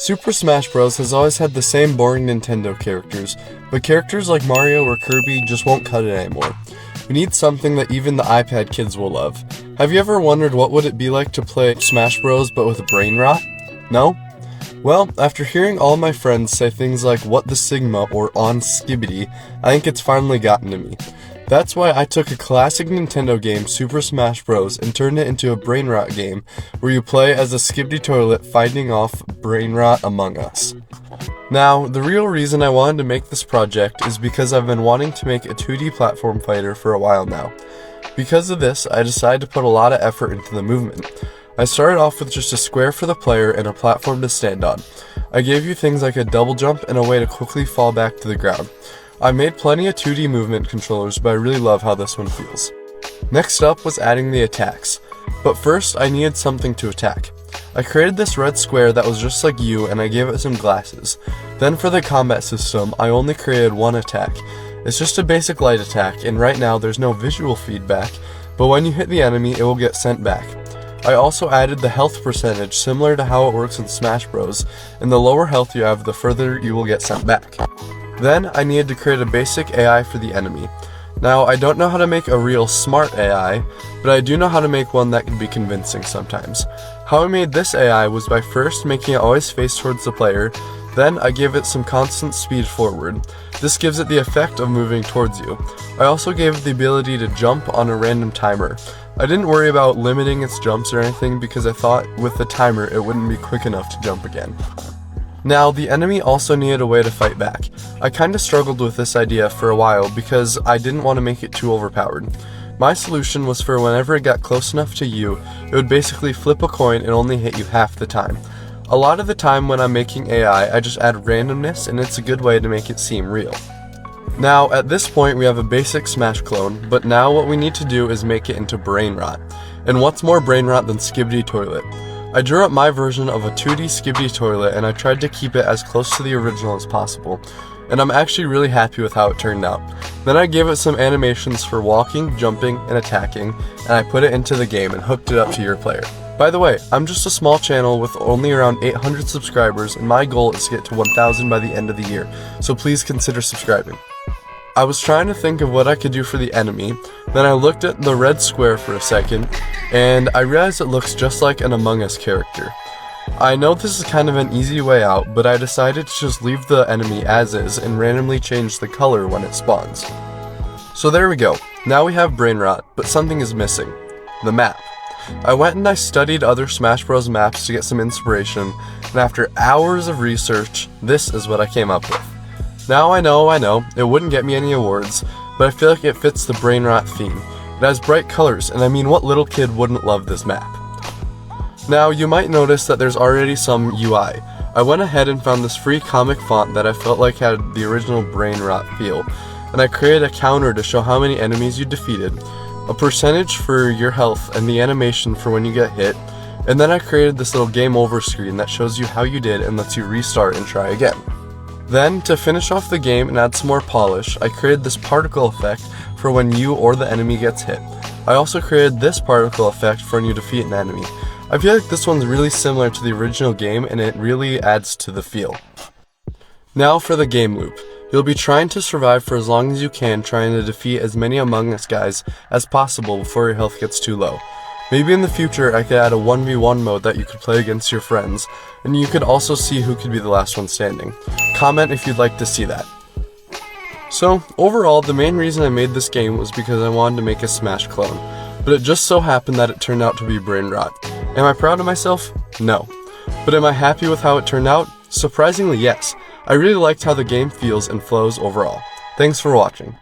Super Smash Bros. Has always had the same boring Nintendo characters, but characters like Mario or Kirby just won't cut it anymore. We need something that even the iPad kids will love. Have you ever wondered what would it be like to play Smash Bros. But with brain rot? No? Well, after hearing all my friends say things like what the Sigma or on Skibidi, I think it's finally gotten to me. That's why I took a classic Nintendo game, Super Smash Bros., and turned it into a brain rot game, where you play as a Skibidi toilet fighting off brain rot among us. Now, the real reason I wanted to make this project is because I've been wanting to make a 2D platform fighter for a while now. Because of this, I decided to put a lot of effort into the movement. I started off with just a square for the player and a platform to stand on. I gave you things like a double jump and a way to quickly fall back to the ground. I made plenty of 2D movement controllers, but I really love how this one feels. Next up was adding the attacks. But first, I needed something to attack. I created this red square that was just like you, and I gave it some glasses. Then for the combat system, I only created one attack. It's just a basic light attack, and right now there's no visual feedback, but when you hit the enemy, it will get sent back. I also added the health percentage, similar to how it works in Smash Bros, and the lower health you have, the further you will get sent back. Then, I needed to create a basic AI for the enemy. Now, I don't know how to make a real smart AI, but I do know how to make one that can be convincing sometimes. How I made this AI was by first making it always face towards the player, then I gave it some constant speed forward. This gives it the effect of moving towards you. I also gave it the ability to jump on a random timer. I didn't worry about limiting its jumps or anything because I thought with the timer it wouldn't be quick enough to jump again. Now, the enemy also needed a way to fight back. I kinda struggled with this idea for a while because I didn't want to make it too overpowered. My solution was for whenever it got close enough to you, it would basically flip a coin and only hit you half the time. A lot of the time when I'm making AI, I just add randomness, and it's a good way to make it seem real. Now, at this point we have a basic Smash clone, but now what we need to do is make it into brain rot. And what's more brain rot than Skibidi Toilet? I drew up my version of a 2D Skibidi toilet and I tried to keep it as close to the original as possible, and I'm actually really happy with how it turned out. Then I gave it some animations for walking, jumping, and attacking, and I put it into the game and hooked it up to your player. By the way, I'm just a small channel with only around 800 subscribers, and my goal is to get to 1,000 by the end of the year, so please consider subscribing. I was trying to think of what I could do for the enemy, then I looked at the red square for a second, and I realized it looks just like an Among Us character. I know this is kind of an easy way out, but I decided to just leave the enemy as is and randomly change the color when it spawns. So there we go, now we have brain rot, but something is missing. The map. I went and I studied other Smash Bros. Maps to get some inspiration, and after hours of research, this is what I came up with. Now I know, it wouldn't get me any awards, but I feel like it fits the brain rot theme. It has bright colors, and I mean, what little kid wouldn't love this map? Now, you might notice that there's already some UI. I went ahead and found this free comic font that I felt like had the original brain rot feel, and I created a counter to show how many enemies you defeated, a percentage for your health, and the animation for when you get hit, and then I created this little game over screen that shows you how you did and lets you restart and try again. Then, to finish off the game and add some more polish, I created this particle effect for when you or the enemy gets hit. I also created this particle effect for when you defeat an enemy. I feel like this one's really similar to the original game and it really adds to the feel. Now for the game loop. You'll be trying to survive for as long as you can, trying to defeat as many Among Us guys as possible before your health gets too low. Maybe in the future I could add a 1v1 mode that you could play against your friends, and you could also see who could be the last one standing. Comment if you'd like to see that. So, overall, the main reason I made this game was because I wanted to make a Smash clone, but it just so happened that it turned out to be brain rot. Am I proud of myself? No. But am I happy with how it turned out? Surprisingly, yes. I really liked how the game feels and flows overall. Thanks for watching.